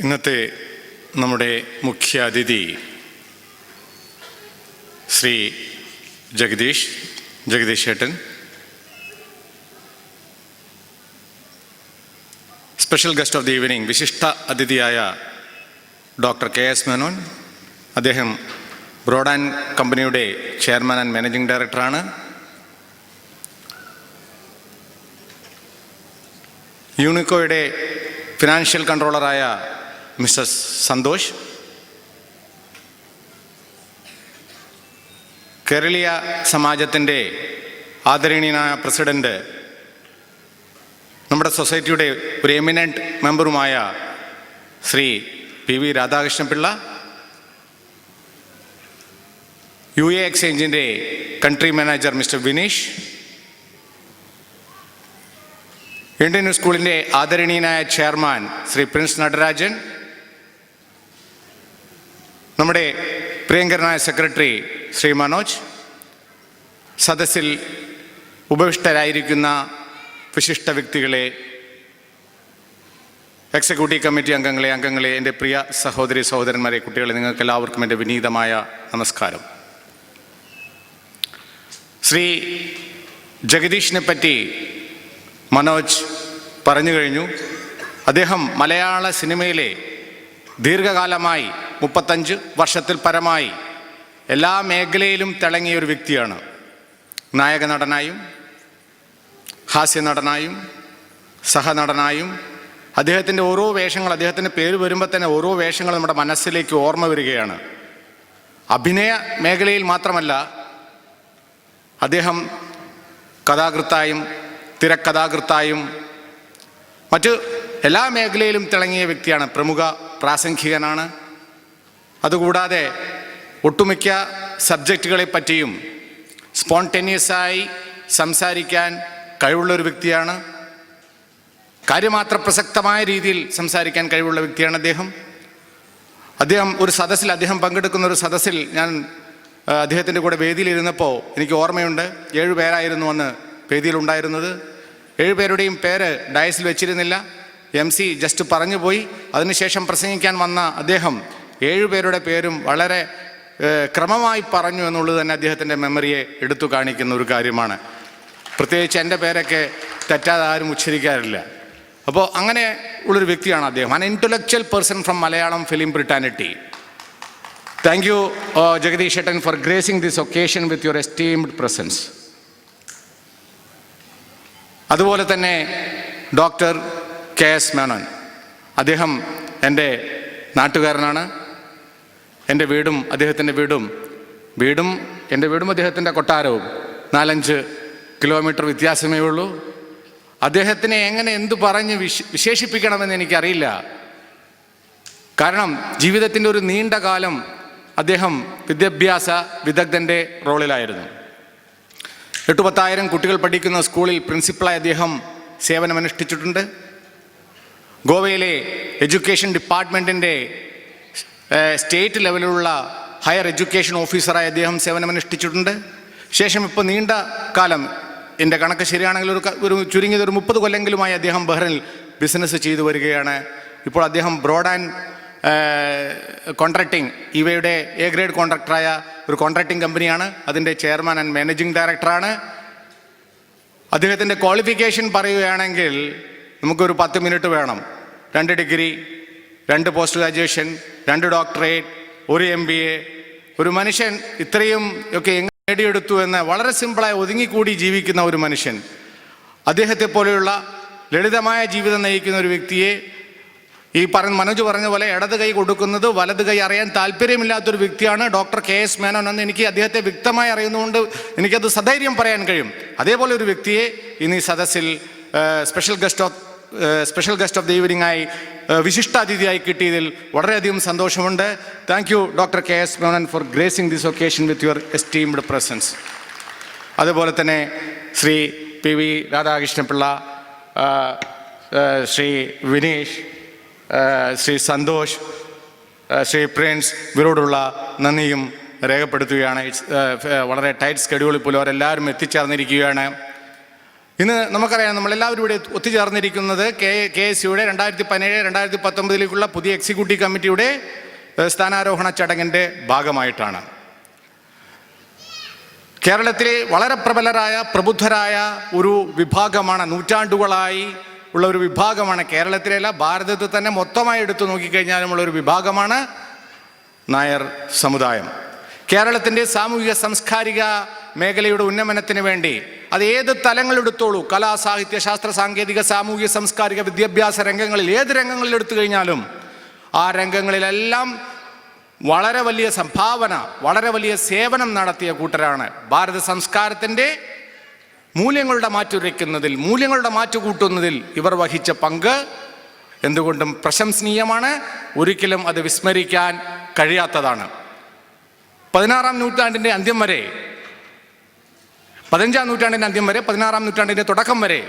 ഇന്നത്തെ നമ്മുടെ മുഖ്യ അതിഥി ശ്രീ ജഗദീഷ് ഏട്ടൻ. Special guest of the evening വിശിഷ്ട അതിഥിയായ ഡോക്ടർ KS മേനോൻ. അദ്ദേഹം ബ്രോഡ്ബാൻഡ് കമ്പനിയുടെ ചെയർമാൻ ആൻഡ് മാനേജിംഗ് ഡയറക്ടറാണ്. യൂണിക്കോയുടെ ഫിനാൻഷ്യൽ കൺട്രോളറായ മിസ്റ്റർ സന്തോഷ്. കേരളീയ സമാജത്തിൻ്റെ ആദരണീയനായ പ്രസിഡന്റ്, നമ്മുടെ സൊസൈറ്റിയുടെ ഒരു എമിനൻറ്റ് മെമ്പറുമായ ശ്രീ PV രാധാകൃഷ്ണപിള്ള. UA എക്സ്ചേഞ്ചിൻ്റെ country manager mister Vineesh. Indian സ്കൂളിൻ്റെ ആദരണീയനായ ചെയർമാൻ ശ്രീ പ്രിൻസ് നടരാജൻ. നമ്മുടെ പ്രിയങ്കരനായ സെക്രട്ടറി ശ്രീ മനോജ്. സദസ്സിൽ ഉപവിഷ്ടരായിരിക്കുന്ന വിശിഷ്ട വ്യക്തികളെ, എക്സിക്യൂട്ടീവ് കമ്മിറ്റി അംഗങ്ങളെ, എൻ്റെ പ്രിയ സഹോദരി സഹോദരന്മാരെ, കുട്ടികളെ, നിങ്ങൾക്ക് എല്ലാവർക്കും എൻ്റെ വിനീതമായ നമസ്കാരം. ശ്രീ ജഗദീഷിനെ പറ്റി മനോജ് പറഞ്ഞു കഴിഞ്ഞു. അദ്ദേഹം മലയാള സിനിമയിലെ ദീർഘകാലമായി 35 വർഷത്തിൽ പരമായി എല്ലാ മേഖലയിലും തിളങ്ങിയ ഒരു വ്യക്തിയാണ്. നായക നടനായും ഹാസ്യ നടനായും സഹനടനായും അദ്ദേഹത്തിൻ്റെ ഓരോ വേഷങ്ങൾ, അദ്ദേഹത്തിൻ്റെ പേര് വരുമ്പോൾ തന്നെ ഓരോ വേഷങ്ങൾ നമ്മുടെ മനസ്സിലേക്ക് ഓർമ്മ വരികയാണ്. അഭിനയ മേഖലയിൽ മാത്രമല്ല, അദ്ദേഹം കഥാകൃത്തായും തിരക്കഥാകൃത്തായും മറ്റ് എല്ലാ മേഖലയിലും തിളങ്ങിയ വ്യക്തിയാണ്. പ്രമുഖ പ്രാസംഗികനാണ്. അതുകൂടാതെ ഒട്ടുമിക്ക സബ്ജക്റ്റുകളെ പറ്റിയും സ്പോണ്ടേനിയസായി സംസാരിക്കാൻ കഴിവുള്ളൊരു വ്യക്തിയാണ്. കാര്യമാത്ര പ്രസക്തമായ രീതിയിൽ സംസാരിക്കാൻ കഴിവുള്ള വ്യക്തിയാണ് അദ്ദേഹം ഒരു സദസ്സിൽ, അദ്ദേഹം പങ്കെടുക്കുന്ന ഒരു സദസ്സിൽ ഞാൻ അദ്ദേഹത്തിൻ്റെ കൂടെ വേദിയിലിരുന്നപ്പോൾ എനിക്ക് ഓർമ്മയുണ്ട്, 7 പേരായിരുന്നു അന്ന് വേദിയിലുണ്ടായിരുന്നത്. 7 പേരുടെയും പേര് ഡയസിൽ വെച്ചിരുന്നില്ല. MC ജസ്റ്റ് പറഞ്ഞു പോയി. അതിനുശേഷം പ്രസംഗിക്കാൻ വന്ന അദ്ദേഹം 7 പേരുടെ പേരും വളരെ ക്രമമായി പറഞ്ഞു എന്നുള്ളത് തന്നെ അദ്ദേഹത്തിൻ്റെ മെമ്മറിയെ എടുത്തു കാണിക്കുന്ന ഒരു കാര്യമാണ്. പ്രത്യേകിച്ച് എൻ്റെ പേരൊക്കെ തെറ്റാതെ ആരും ഉച്ചരിക്കാറില്ല. അപ്പോൾ അങ്ങനെ ഉള്ളൊരു വ്യക്തിയാണ് അദ്ദേഹം. An intellectual person from Malayalam film fraternity. Thank you Jagadish ഏട്ടൻ for gracing this occasion with your esteemed presence. അതുപോലെ തന്നെ ഡോക്ടർ KS മേനോൻ. അദ്ദേഹം എൻ്റെ നാട്ടുകാരനാണ്. എൻ്റെ വീടും അദ്ദേഹത്തിൻ്റെ വീടും എൻ്റെ വീടും അദ്ദേഹത്തിൻ്റെ കൊട്ടാരവും 4-5 കിലോമീറ്റർ വ്യത്യാസമേ ഉള്ളൂ. അദ്ദേഹത്തിനെ എങ്ങനെ എന്തു പറഞ്ഞ് വിശേഷിപ്പിക്കണമെന്ന് എനിക്കറിയില്ല. കാരണം ജീവിതത്തിൻ്റെ ഒരു നീണ്ട കാലം അദ്ദേഹം വിദ്യാഭ്യാസ വിദഗ്ധൻ്റെ റോളിലായിരുന്നു. 8-10,000 കുട്ടികൾ പഠിക്കുന്ന സ്കൂളിൽ പ്രിൻസിപ്പളായി അദ്ദേഹം സേവനമനുഷ്ഠിച്ചിട്ടുണ്ട്. ഗോവയിലെ എഡ്യൂക്കേഷൻ ഡിപ്പാർട്ട്മെൻറ്റിൻ്റെ സ്റ്റേറ്റ് ലെവലിലുള്ള ഹയർ എഡ്യൂക്കേഷൻ ഓഫീസറായി അദ്ദേഹം സേവനമനുഷ്ഠിച്ചിട്ടുണ്ട്. ശേഷം ഇപ്പോൾ നീണ്ട കാലം, എൻ്റെ കണക്ക് ശരിയാണെങ്കിൽ ഒരു ചുരുങ്ങിയത് ഒരു 30 കൊല്ലെങ്കിലുമായി അദ്ദേഹം ബഹ്റൈനിൽ ബിസിനസ് ചെയ്തു വരികയാണ്. ഇപ്പോൾ അദ്ദേഹം ബ്രോഡ്ബാൻഡ് കോൺട്രാക്റ്റിംഗ്, ഇവയുടെ A ഗ്രേഡ് കോൺട്രാക്ടറായ ഒരു കോൺട്രാക്റ്റിംഗ് കമ്പനിയാണ്. അതിൻ്റെ ചെയർമാൻ ആൻഡ് മാനേജിംഗ് ഡയറക്ടറാണ്. അദ്ദേഹത്തിൻ്റെ ക്വാളിഫിക്കേഷൻ പറയുകയാണെങ്കിൽ നമുക്കൊരു 10 മിനിറ്റ് വേണം. 2 degree, 2 post graduation, 2 doctorate, 1 MBA. ഒരു മനുഷ്യൻ ഇത്രയും ഒക്കെ എങ്ങനെ നേടിയെടുത്തു എന്ന് വളരെ സിമ്പിളായി ഒതുങ്ങിക്കൂടി ജീവിക്കുന്ന ഒരു മനുഷ്യൻ. അദ്ദേഹത്തെ പോലെയുള്ള ലളിതമായ ജീവിതം നയിക്കുന്ന ഒരു വ്യക്തിയെ, ഈ മനോജ് പറഞ്ഞ പോലെ ഇടത് കൈ കൊടുക്കുന്നത് വലത് കൈ അറിയാൻ താല്പര്യമില്ലാത്തൊരു വ്യക്തിയാണ് ഡോക്ടർ KS മേനോൻ എന്ന് എനിക്ക് അദ്ദേഹത്തെ വ്യക്തമായി അറിയുന്നതുകൊണ്ട് എനിക്കത് സധൈര്യം പറയാൻ കഴിയും. അതേപോലെ ഒരു വ്യക്തിയെ ഇന്ന് ഈ സദസ്സിൽ special guest of the evening ആയി വിശിഷ്ട അതിഥിയായി കിട്ടിയതിൽ വളരെയധികം സന്തോഷമുണ്ട്. Thank you doctor KS Menon for gracing this occasion with your esteemed presence. അതുപോലെ തന്നെ ശ്രീ PV രാധാകൃഷ്ണപിള്ള, ശ്രീ വിനീഷ്, ശ്രീ സന്തോഷ്, ശ്രീ പ്രിൻസ്, ഇവരോടുള്ള നന്ദിയും രേഖപ്പെടുത്തുകയാണ്. വളരെ ടൈറ്റ് സ്കെഡ്യൂളിൽ പോലും അവരെല്ലാവരും എത്തിച്ചേർന്നിരിക്കുകയാണ്. ഇന്ന് നമുക്കറിയാം, നമ്മളെല്ലാവരും ഇവിടെ ഒത്തുചേർന്നിരിക്കുന്നത് KSUയുടെ 2017-2019 പുതിയ എക്സിക്യൂട്ടീവ് കമ്മിറ്റിയുടെ സ്ഥാനാരോഹണ ചടങ്ങിൻ്റെ ഭാഗമായിട്ടാണ്. കേരളത്തിലെ വളരെ പ്രബലരായ പ്രബുദ്ധരായ ഒരു വിഭാഗമാണ്, നൂറ്റാണ്ടുകളായി ഉള്ള ഒരു വിഭാഗമാണ്. കേരളത്തിലല്ല, ഭാരതത്തിൽ തന്നെ മൊത്തമായി എടുത്തു നോക്കിക്കഴിഞ്ഞാലുമുള്ള ഒരു വിഭാഗമാണ് നായർ സമുദായം. കേരളത്തിൻ്റെ സാമൂഹിക സാംസ്കാരിക മേഖലയുടെ ഉന്നമനത്തിന് വേണ്ടി അത് ഏത് തലങ്ങളെടുത്തോളൂ, കലാ, സാഹിത്യ, ശാസ്ത്ര, സാങ്കേതിക, സാമൂഹിക, സാംസ്കാരിക, വിദ്യാഭ്യാസ രംഗങ്ങളിൽ, ഏത് രംഗങ്ങളിൽ എടുത്തു കഴിഞ്ഞാലും ആ രംഗങ്ങളിലെല്ലാം വളരെ വലിയ സംഭാവന, വളരെ വലിയ സേവനം നടത്തിയ കൂട്ടരാണ്. ഭാരത സംസ്കാരത്തിൻ്റെ മൂല്യങ്ങളുടെ മാറ്റുരയ്ക്കുന്നതിൽ, മൂല്യങ്ങളുടെ മാറ്റുകൂട്ടുന്നതിൽ ഇവർ വഹിച്ച പങ്ക് എന്തുകൊണ്ടും പ്രശംസനീയമാണ്. ഒരിക്കലും അത് വിസ്മരിക്കാൻ കഴിയാത്തതാണ്. 16-ാം നൂറ്റാണ്ടിൻ്റെ അന്ത്യം വരെ, 15-ാം നൂറ്റാണ്ടിൻ്റെ അന്ത്യം വരെ, 16-ാം നൂറ്റാണ്ടിൻ്റെ തുടക്കം വരെ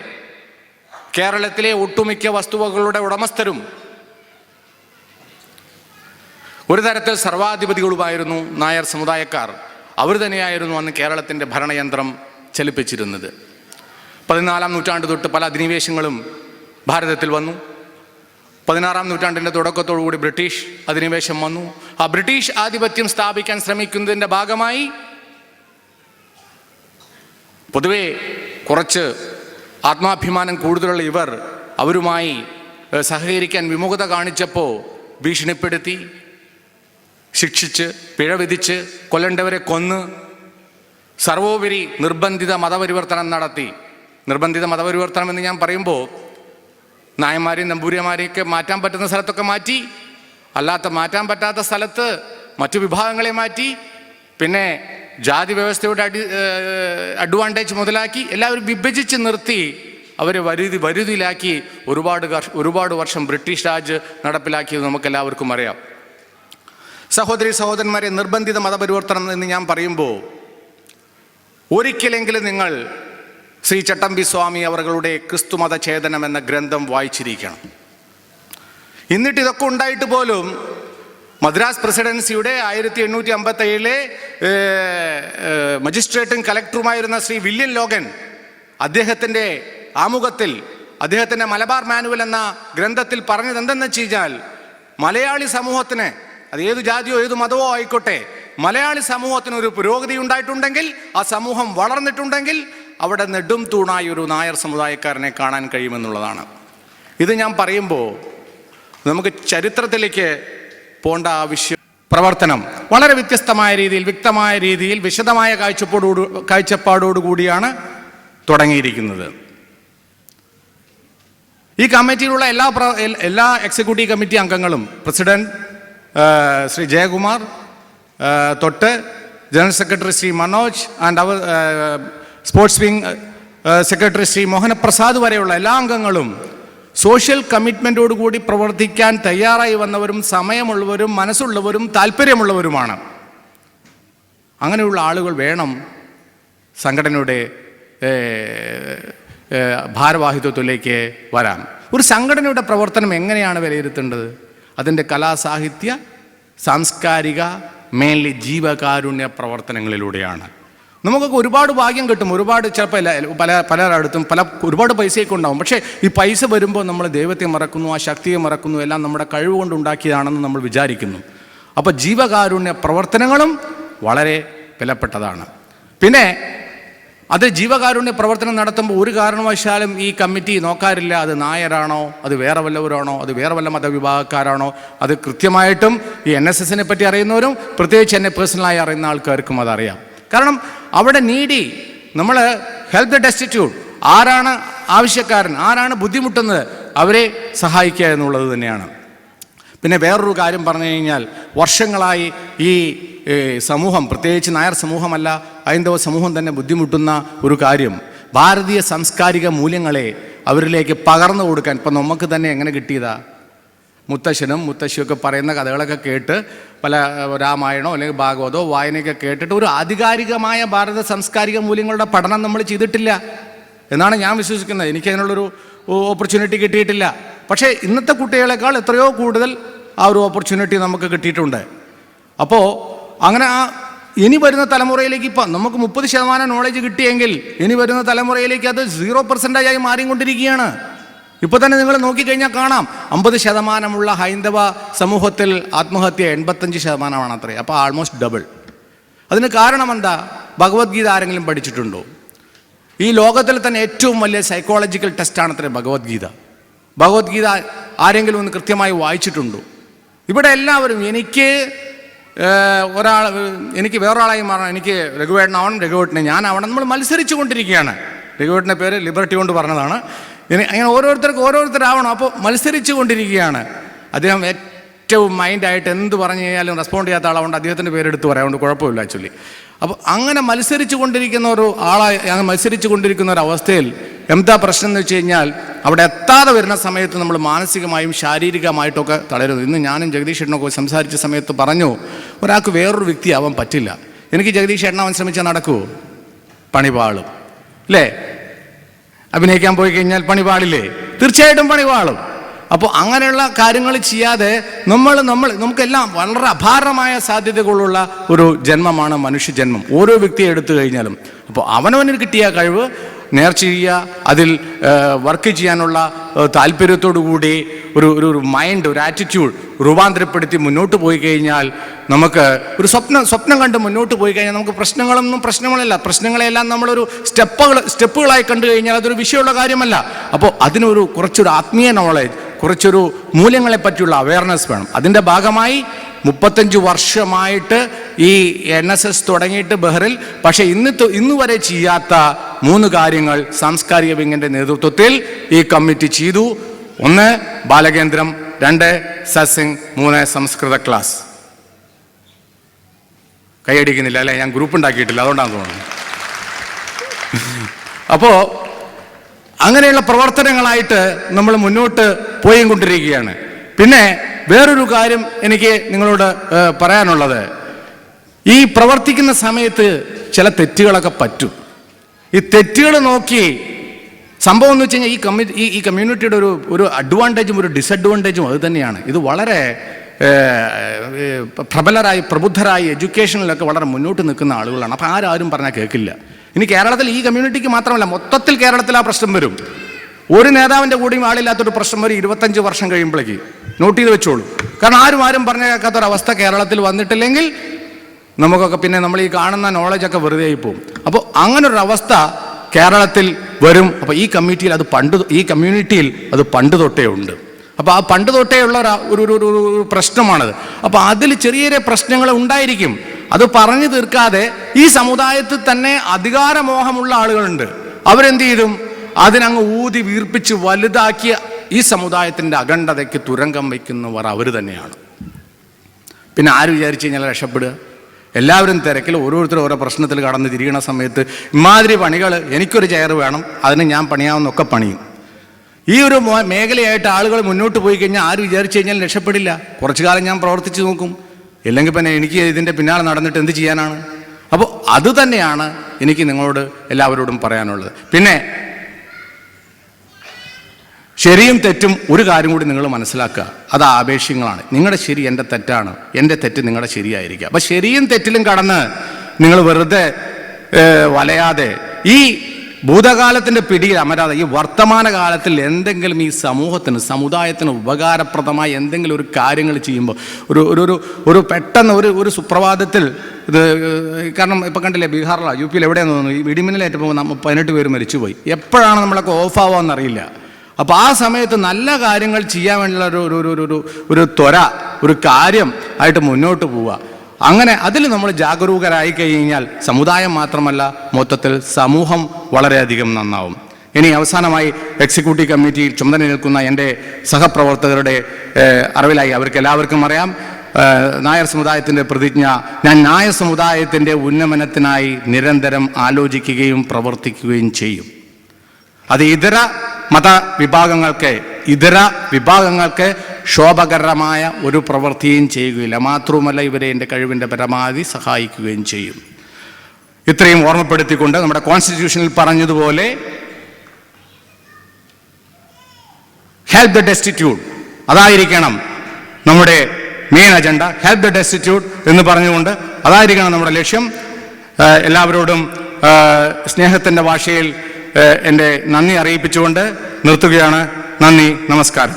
കേരളത്തിലെ ഒട്ടുമിക്ക വസ്തുവകകളുടെ ഉടമസ്ഥരും ഒരു തരത്തിൽ സർവാധിപതികളുമായിരുന്നു നായർ സമുദായക്കാർ. അവർ തന്നെയായിരുന്നു അന്ന് കേരളത്തിൻ്റെ ഭരണയന്ത്രം ചലിപ്പിച്ചിരുന്നത്. 14-ാം നൂറ്റാണ്ട് തൊട്ട് പല അധിനിവേശങ്ങളും ഭാരതത്തിൽ വന്നു. 16-ാം നൂറ്റാണ്ടിൻ്റെ തുടക്കത്തോടുകൂടി ബ്രിട്ടീഷ് അധിനിവേശം വന്നു. ആ ബ്രിട്ടീഷ് ആധിപത്യം സ്ഥാപിക്കാൻ ശ്രമിക്കുന്നതിൻ്റെ ഭാഗമായി പൊതുവെ കുറച്ച് ആത്മാഭിമാനം കൂടുതലുള്ള ഇവർ അവരുമായി സഹകരിക്കാൻ വിമുഖത കാണിച്ചപ്പോൾ ഭീഷണിപ്പെടുത്തി, ശിക്ഷിച്ച്, പിഴ വിധിച്ച്, കൊല്ലേണ്ടവരെ കൊന്ന്, സർവോപരി നിർബന്ധിത മതപരിവർത്തനം നടത്തി. നിർബന്ധിത മതപരിവർത്തനം എന്ന് ഞാൻ പറയുമ്പോൾ നായന്മാരെയും നമ്പൂരിമാരെയൊക്കെ മാറ്റാൻ പറ്റുന്ന സ്ഥലത്തൊക്കെ മാറ്റി, അല്ലാത്ത മാറ്റാൻ പറ്റാത്ത സ്ഥലത്ത് മറ്റു വിഭാഗങ്ങളെ മാറ്റി, പിന്നെ ജാതി വ്യവസ്ഥയുടെ അഡ്വാൻറ്റേജ് മുതലാക്കി എല്ലാവരും വിഭജിച്ച് നിർത്തി അവരെ വരുതിയിലാക്കി ഒരുപാട് വർഷം ബ്രിട്ടീഷ് രാജ് നടപ്പിലാക്കിയത് നമുക്കെല്ലാവർക്കും അറിയാം. സഹോദരി സഹോദരന്മാരെ, നിർബന്ധിത മതപരിവർത്തനം എന്ന് ഞാൻ പറയുമ്പോൾ ഒരിക്കലെങ്കിലും നിങ്ങൾ ശ്രീ ചട്ടമ്പി സ്വാമി അവരുടെ ക്രിസ്തുമത ചേതനം എന്ന ഗ്രന്ഥം വായിച്ചിരിക്കണം. എന്നിട്ട് ഇതൊക്കെ ഉണ്ടായിട്ട് പോലും മദ്രാസ് പ്രസിഡൻസിയുടെ 1857 മജിസ്ട്രേറ്റും കലക്ടറുമായിരുന്ന ശ്രീ വില്യം ലോഗൻ അദ്ദേഹത്തിൻ്റെ ആമുഖത്തിൽ, അദ്ദേഹത്തിൻ്റെ മലബാർ മാനുവൽ എന്ന ഗ്രന്ഥത്തിൽ പറഞ്ഞത് എന്തെന്ന് വെച്ച് കഴിഞ്ഞാൽ, മലയാളി സമൂഹത്തിന്, അത് ഏത് ജാതിയോ ഏത് മതമോ ആയിക്കോട്ടെ, മലയാളി സമൂഹത്തിന് ഒരു പുരോഗതി ഉണ്ടായിട്ടുണ്ടെങ്കിൽ, ആ സമൂഹം വളർന്നിട്ടുണ്ടെങ്കിൽ അവിടെ നെടും തൂണായി ഒരു നായർ സമുദായക്കാരനെ കാണാൻ കഴിയുമെന്നുള്ളതാണ്. ഇത് ഞാൻ പറയുമ്പോൾ നമുക്ക് ചരിത്രത്തിലേക്ക് പോകേണ്ട ആവശ്യം. പ്രവർത്തനം വളരെ വ്യത്യസ്തമായ രീതിയിൽ, വ്യക്തമായ രീതിയിൽ, വിശദമായ കാഴ്ചപ്പാടോടുകൂടിയാണ് തുടങ്ങിയിരിക്കുന്നത്. ഈ കമ്മിറ്റിയിലുള്ള എല്ലാ എക്സിക്യൂട്ടീവ് കമ്മിറ്റി അംഗങ്ങളും, പ്രസിഡന്റ് ശ്രീ ജയകുമാർ തൊട്ട് general secretary Shri Manoj and our sports wing secretary Shri Mohanaprasad വരെയുള്ള എല്ലാ അംഗങ്ങളും സോഷ്യൽ കമ്മിറ്റ്മെൻറ്റോടുകൂടി പ്രവർത്തിക്കാൻ തയ്യാറായി വന്നവരും സമയമുള്ളവരും മനസ്സുള്ളവരും താല്പര്യമുള്ളവരുമാണ്. അങ്ങനെയുള്ള ആളുകൾ വേണം സംഘടനയുടെ ഭാരവാഹിത്വത്തിലേക്ക് വരാൻ. ഒരു സംഘടനയുടെ പ്രവർത്തനം എങ്ങനെയാണ് വിലയിരുത്തേണ്ടത്? അതിൻ്റെ കലാസാഹിത്യ സാംസ്കാരിക മേൻലി ജീവകാരുണ്യ പ്രവർത്തനങ്ങളിലൂടെയാണ്. നമുക്കൊക്കെ ഒരുപാട് ഭാഗ്യം കിട്ടും, ഒരുപാട് ചിലപ്പോൾ പലരടുത്തും ഒരുപാട് പൈസയൊക്കെ ഉണ്ടാവും. പക്ഷേ ഈ പൈസ വരുമ്പോൾ നമ്മൾ ദൈവത്തെ മറക്കുന്നു, ആ ശക്തിയെ മറക്കുന്നു, എല്ലാം നമ്മുടെ കഴിവ് കൊണ്ട് ഉണ്ടാക്കിയതാണെന്ന് നമ്മൾ വിചാരിക്കുന്നു. അപ്പോൾ ജീവകാരുണ്യ പ്രവർത്തനങ്ങളും വളരെ വിലപ്പെട്ടതാണ്. പിന്നെ അത് ജീവകാരുണ്യ പ്രവർത്തനം നടത്തുമ്പോൾ ഒരു കാരണവശാലും ഈ കമ്മിറ്റി നോക്കാറില്ല അത് നായരാണോ, അത് വേറെ വല്ലവരാണോ, അത് വേറെ വല്ല മതവിഭാഗക്കാരാണോ. അത് കൃത്യമായിട്ടും ഈ NSSനെ പറ്റി അറിയുന്നവരും പ്രത്യേകിച്ച് എന്നെ പേഴ്സണലായി അറിയുന്ന ആൾക്കാർക്കും അതറിയാം. കാരണം അവിടെ നമ്മൾ ഹെൽപ്പ് ദ ഡെസ്റ്റിറ്റ്യൂട്ട്, ആരാണ് ആവശ്യക്കാരൻ, ആരാണ് ബുദ്ധിമുട്ടുന്നത്, അവരെ സഹായിക്കുക എന്നുള്ളത് തന്നെയാണ്. പിന്നെ വേറൊരു കാര്യം പറഞ്ഞു കഴിഞ്ഞാൽ, വർഷങ്ങളായി ഈ സമൂഹം, പ്രത്യേകിച്ച് നായർ സമൂഹമല്ല ഹൈന്ദവ സമൂഹം തന്നെ ബുദ്ധിമുട്ടുന്ന ഒരു കാര്യം, ഭാരതീയ സാംസ്കാരിക മൂല്യങ്ങളെ അവരിലേക്ക് പകർന്നു കൊടുക്കാൻ. ഇപ്പം നമുക്ക് തന്നെ എങ്ങനെ കിട്ടിയതാ? മുത്തശ്ശനും മുത്തശ്ശിയൊക്കെ പറയുന്ന കഥകളൊക്കെ കേട്ട്, പല രാമായണോ അല്ലെങ്കിൽ ഭാഗവതോ വായനയൊക്കെ കേട്ടിട്ട് ഒരു ആധികാരികമായ ഭാരത സാംസ്കാരിക മൂല്യങ്ങളുടെ പഠനം നമ്മൾ ചെയ്തിട്ടില്ല എന്നാണ് ഞാൻ വിശ്വസിക്കുന്നത്. എനിക്ക് അതിനുള്ളൊരു ഓപ്പർച്യൂണിറ്റി കിട്ടിയിട്ടില്ല. പക്ഷേ ഇന്നത്തെ കുട്ടികളെക്കാൾ എത്രയോ കൂടുതൽ ആ ഒരു ഓപ്പർച്യൂണിറ്റി നമുക്ക് കിട്ടിയിട്ടുണ്ട്. അപ്പോൾ അങ്ങനെ ആ ഇനി വരുന്ന തലമുറയിലേക്ക് ഇപ്പം നമുക്ക് 30% നോളജ് കിട്ടിയെങ്കിൽ ഇനി വരുന്ന തലമുറയിലേക്ക് അത് 0% ആയി മാറിക്കൊണ്ടിരിക്കുകയാണ്. ഇപ്പോൾ തന്നെ നിങ്ങൾ നോക്കിക്കഴിഞ്ഞാൽ കാണാം 50% ഹൈന്ദവ സമൂഹത്തിൽ ആത്മഹത്യ 85% അത്രേ. അപ്പോൾ ആൾമോസ്റ്റ് ഡബിൾ. അതിന് കാരണം എന്താ? ഭഗവത്ഗീത ആരെങ്കിലും പഠിച്ചിട്ടുണ്ടോ? ഈ ലോകത്തിൽ തന്നെ ഏറ്റവും വലിയ സൈക്കോളജിക്കൽ ടെസ്റ്റാണത്രേ ഭഗവത്ഗീത. ഭഗവത്ഗീത ആരെങ്കിലും ഒന്ന് കൃത്യമായി വായിച്ചിട്ടുണ്ടോ? ഇവിടെ എല്ലാവരും എനിക്ക് വേറൊരാളായി മാറണം, എനിക്ക് രഘുവേട്ടനാവണം, രഘുവേട്ടനെ ഞാനാവണം, നമ്മൾ മത്സരിച്ചു കൊണ്ടിരിക്കുകയാണ്. രഘുവേട്ടൻ്റെ പേര് ലിബർട്ടി കൊണ്ട് പറഞ്ഞതാണ്. അങ്ങനെ ഓരോരുത്തരാവണം. അപ്പോൾ മത്സരിച്ചു കൊണ്ടിരിക്കുകയാണ്. അദ്ദേഹം ഏറ്റവും മൈൻഡായിട്ട് എന്ത് പറഞ്ഞു കഴിഞ്ഞാലും റെസ്പോണ്ട് ചെയ്യാത്ത ആളാവുകൊണ്ട് അദ്ദേഹത്തിൻ്റെ പേരെടുത്ത് പറയാം, അതുകൊണ്ട് കുഴപ്പമില്ല ആക്ച്വലി. അപ്പോൾ അങ്ങനെ മത്സരിച്ചു കൊണ്ടിരിക്കുന്ന ഒരു അവസ്ഥയിൽ എന്താ പ്രശ്നം എന്ന് വെച്ച് കഴിഞ്ഞാൽ അവിടെ എത്താതെ വരുന്ന സമയത്ത് നമ്മൾ മാനസികമായും ശാരീരികമായിട്ടൊക്കെ തളരുന്നു. ഇന്ന് ഞാനും ജഗദീഷ് ചേട്ടനൊക്കെ സംസാരിച്ച സമയത്ത് പറഞ്ഞു, ഒരാൾക്ക് വേറൊരു വ്യക്തിയാവാൻ പറ്റില്ല. എനിക്ക് ജഗദീഷ് ചേട്ടനാവാൻ ശ്രമിച്ചാൽ നടക്കുമോ? പണിപാളും അല്ലേ? അഭിനയിക്കാൻ പോയി കഴിഞ്ഞാൽ പണിപാടില്ലേ? തീർച്ചയായിട്ടും പണിപാളും. അപ്പോൾ അങ്ങനെയുള്ള കാര്യങ്ങൾ ചെയ്യാതെ നമുക്കെല്ലാം വളരെ അപാരമായ സാധ്യതകളുള്ള ഒരു ജന്മമാണ് മനുഷ്യജന്മം, ഓരോ വ്യക്തിയെ എടുത്തു കഴിഞ്ഞാലും. അപ്പോൾ അവനവന് കിട്ടിയ കഴിവ് നേർച്ച ചെയ്യുക, അതിൽ വർക്ക് ചെയ്യാനുള്ള താല്പര്യത്തോടു കൂടി ഒരു മൈൻഡ്, ഒരു ആറ്റിറ്റ്യൂഡ് രൂപാന്തരപ്പെടുത്തി മുന്നോട്ട് പോയി കഴിഞ്ഞാൽ നമുക്ക് ഒരു സ്വപ്നം കണ്ട് മുന്നോട്ട് പോയി കഴിഞ്ഞാൽ നമുക്ക് പ്രശ്നങ്ങളല്ല. പ്രശ്നങ്ങളെല്ലാം നമ്മളൊരു സ്റ്റെപ്പുകളായി കണ്ടു കഴിഞ്ഞാൽ അതൊരു വിഷയമുള്ള കാര്യമല്ല. അപ്പോൾ കുറച്ചൊരു ആത്മീയ നോളജ്, കുറച്ചൊരു മൂല്യങ്ങളെ പറ്റിയുള്ള അവയർനെസ് വേണം. അതിൻ്റെ ഭാഗമായി 35 വർഷമായിട്ട് ഈ NSS തുടങ്ങിയിട്ട് ബഹ്റിൽ, പക്ഷേ ഇന്ന് വരെ ചെയ്യാത്ത 3 കാര്യങ്ങൾ സാംസ്കാരിക വിങ്ങിൻ്റെ നേതൃത്വത്തിൽ ഈ കമ്മിറ്റി ചെയ്തു. 1 ബാലകേന്ദ്രം, 2 സത്സംഗ്, 3 സംസ്കൃത ക്ലാസ്. കൈയടിക്കുന്നില്ല അല്ലേ? ഞാൻ ഗ്രൂപ്പ് ഉണ്ടാക്കിയിട്ടില്ല, അതുകൊണ്ടാണെന്ന് തോന്നുന്നു. അപ്പോൾ അങ്ങനെയുള്ള പ്രവർത്തനങ്ങളായിട്ട് നമ്മൾ മുന്നോട്ട് പോയിക്കൊണ്ടിരിക്കുകയാണ്. പിന്നെ വേറൊരു കാര്യം എനിക്ക് നിങ്ങളോട് പറയാനുള്ളത്, ഈ പ്രവർത്തിക്കുന്ന സമയത്ത് ചില തെറ്റുകളൊക്കെ പറ്റും. ഈ തെറ്റുകൾ നോക്കി സംഭവം എന്ന് വെച്ച് കഴിഞ്ഞാൽ ഈ കമ്മ്യൂണിറ്റിയുടെ ഒരു അഡ്വാൻറ്റേജും ഒരു ഡിസഡ്വാൻറ്റേജും അത് തന്നെയാണ്. ഇത് വളരെ പ്രബുദ്ധരായി എഡ്യൂക്കേഷനിലൊക്കെ വളരെ മുന്നോട്ട് നിൽക്കുന്ന ആളുകളാണ്. അപ്പോൾ ആരും പറഞ്ഞാൽ കേൾക്കില്ല. ഇനി കേരളത്തിൽ ഈ കമ്മ്യൂണിറ്റിക്ക് മാത്രമല്ല, മൊത്തത്തിൽ കേരളത്തിൽ ആ പ്രശ്നം വരും. ഒരു നേതാവിൻ്റെ കൂടിയും ആളില്ലാത്തൊരു പ്രശ്നം വരും 25 വർഷം കഴിയുമ്പോഴേക്ക്. നോട്ട് ചെയ്ത് വെച്ചോളൂ. കാരണം ആരും പറഞ്ഞു കേൾക്കാത്തൊരവസ്ഥ കേരളത്തിൽ വന്നിട്ടില്ലെങ്കിൽ നമുക്കൊക്കെ പിന്നെ നമ്മൾ ഈ കാണുന്ന നോളജൊക്കെ വെറുതെ ആയി പോകും. അപ്പോൾ അങ്ങനൊരവസ്ഥ കേരളത്തിൽ വരും. അപ്പോൾ ഈ കമ്മ്യൂണിറ്റിയിൽ അത് പണ്ട് തൊട്ടേ ഉണ്ട്. അപ്പോൾ ആ പണ്ട് തൊട്ടേ ഉള്ള ഒരു പ്രശ്നമാണത്. അപ്പോൾ അതിൽ ചെറിയ ചെറിയ പ്രശ്നങ്ങൾ ഉണ്ടായിരിക്കും. അത് പറഞ്ഞു തീർക്കാതെ ഈ സമുദായത്തിൽ തന്നെ അധികാരമോഹമുള്ള ആളുകളുണ്ട്. അവരെന്ത് ചെയ്തും അതിനങ്ങ് ഊതി വീർപ്പിച്ച് വലുതാക്കിയ ഈ സമുദായത്തിൻ്റെ അഖണ്ഡതയ്ക്ക് തുരങ്കം വയ്ക്കുന്നവർ അവർ തന്നെയാണ്. പിന്നെ ആര് വിചാരിച്ചു കഴിഞ്ഞാൽ രക്ഷപ്പെടുക? എല്ലാവരും തിരക്കിൽ ഓരോരുത്തരും ഓരോ പ്രശ്നത്തിൽ കടന്ന് തിരിയണ സമയത്ത് ഇമാതിരി പണികൾ, എനിക്കൊരു ചെയർ വേണം, അതിന് ഞാൻ പണിയാവുന്നൊക്കെ പണിയും. ഈ ഒരു മേഖലയായിട്ട് ആളുകൾ മുന്നോട്ട് പോയി കഴിഞ്ഞാൽ ആര് വിചാരിച്ചു കഴിഞ്ഞാൽ രക്ഷപ്പെടില്ല. കുറച്ചു കാലം ഞാൻ പ്രവർത്തിച്ച് നോക്കും, ഇല്ലെങ്കിൽ പിന്നെ എനിക്ക് ഇതിൻ്റെ പിന്നാലെ നടന്നിട്ട് എന്ത് ചെയ്യാനാണ്? അപ്പോൾ അത് തന്നെയാണ് എനിക്ക് നിങ്ങളോട് എല്ലാവരോടും പറയാനുള്ളത്. പിന്നെ ശരിയും തെറ്റും ഒരു കാര്യം കൂടി നിങ്ങൾ മനസ്സിലാക്കുക, അത് ആപേക്ഷികങ്ങളാണ്. നിങ്ങളുടെ ശരി എൻ്റെ തെറ്റാണ്, എൻ്റെ തെറ്റ് നിങ്ങളുടെ ശരിയായിരിക്കുക. അപ്പം ശരിയും തെറ്റിലും കടന്ന് നിങ്ങൾ വെറുതെ വലയാതെ ഈ ഭൂതകാലത്തിൻ്റെ പിടിയിൽ അമരാതെ ഈ വർത്തമാനകാലത്തിൽ എന്തെങ്കിലും ഈ സമുദായത്തിന് ഉപകാരപ്രദമായി എന്തെങ്കിലും ഒരു കാര്യങ്ങൾ ചെയ്യുമ്പോൾ ഒരു പെട്ടെന്ന് ഒരു സുപ്രഭാതത്തിൽ ഇത്, കാരണം ഇപ്പം കണ്ടില്ലേ ബീഹാറിലാണ്, UP എവിടെയാണെന്ന് തോന്നുന്നു, ഈ ഇടിമിന്നലേറ്റപ്പോൾ 18 പേര് മരിച്ചുപോയി. എപ്പോഴാണ് നമ്മളൊക്കെ ഓഫാവാന്നറിയില്ല. അപ്പോൾ ആ സമയത്ത് നല്ല കാര്യങ്ങൾ ചെയ്യാൻ വേണ്ടിയുള്ള ഒരു ത്വര, ഒരു കാര്യം ആയിട്ട് മുന്നോട്ട് പോവുക. അങ്ങനെ അതിൽ നമ്മൾ ജാഗരൂകരായി കഴിഞ്ഞാൽ സമുദായം മാത്രമല്ല മൊത്തത്തിൽ സമൂഹം വളരെയധികം നന്നാവും. ഇനി അവസാനമായി എക്സിക്യൂട്ടീവ് കമ്മിറ്റിയിൽ ചുമതല നിൽക്കുന്ന എൻ്റെ സഹപ്രവർത്തകരുടെ അറിവിലായി, അവർക്ക് എല്ലാവർക്കും അറിയാം, നായർ സമുദായത്തിൻ്റെ പ്രതിജ്ഞ, ഞാൻ നായർ സമുദായത്തിൻ്റെ ഉന്നമനത്തിനായി നിരന്തരം ആലോചിക്കുകയും പ്രവർത്തിക്കുകയും ചെയ്യും. അത് ഇതര വിഭാഗങ്ങൾക്ക് ശോഭകരമായ ഒരു പ്രവൃത്തിയും ചെയ്യുകയില്ല. മാത്രവുമല്ല ഇവരെ എൻ്റെ കഴിവിൻ്റെ പരമാവധി സഹായിക്കുകയും ചെയ്യും. ഇത്രയും ഓർമ്മപ്പെടുത്തിക്കൊണ്ട് നമ്മുടെ കോൺസ്റ്റിറ്റ്യൂഷനിൽ പറഞ്ഞതുപോലെ ഹെൽപ്പ് ദ ഡെസ്റ്റിറ്റ്യൂട്ട്, അതായിരിക്കണം നമ്മുടെ main agenda. Help the destitute എന്ന് പറഞ്ഞുകൊണ്ട് അതായിരിക്കണം നമ്മുടെ ലക്ഷ്യം. എല്ലാവരോടും സ്നേഹത്തിൻ്റെ ഭാഷയിൽ എൻ്റെ നന്ദി അറിയിപ്പിച്ചുകൊണ്ട് നിർത്തുകയാണ്. നന്ദി, നമസ്കാരം.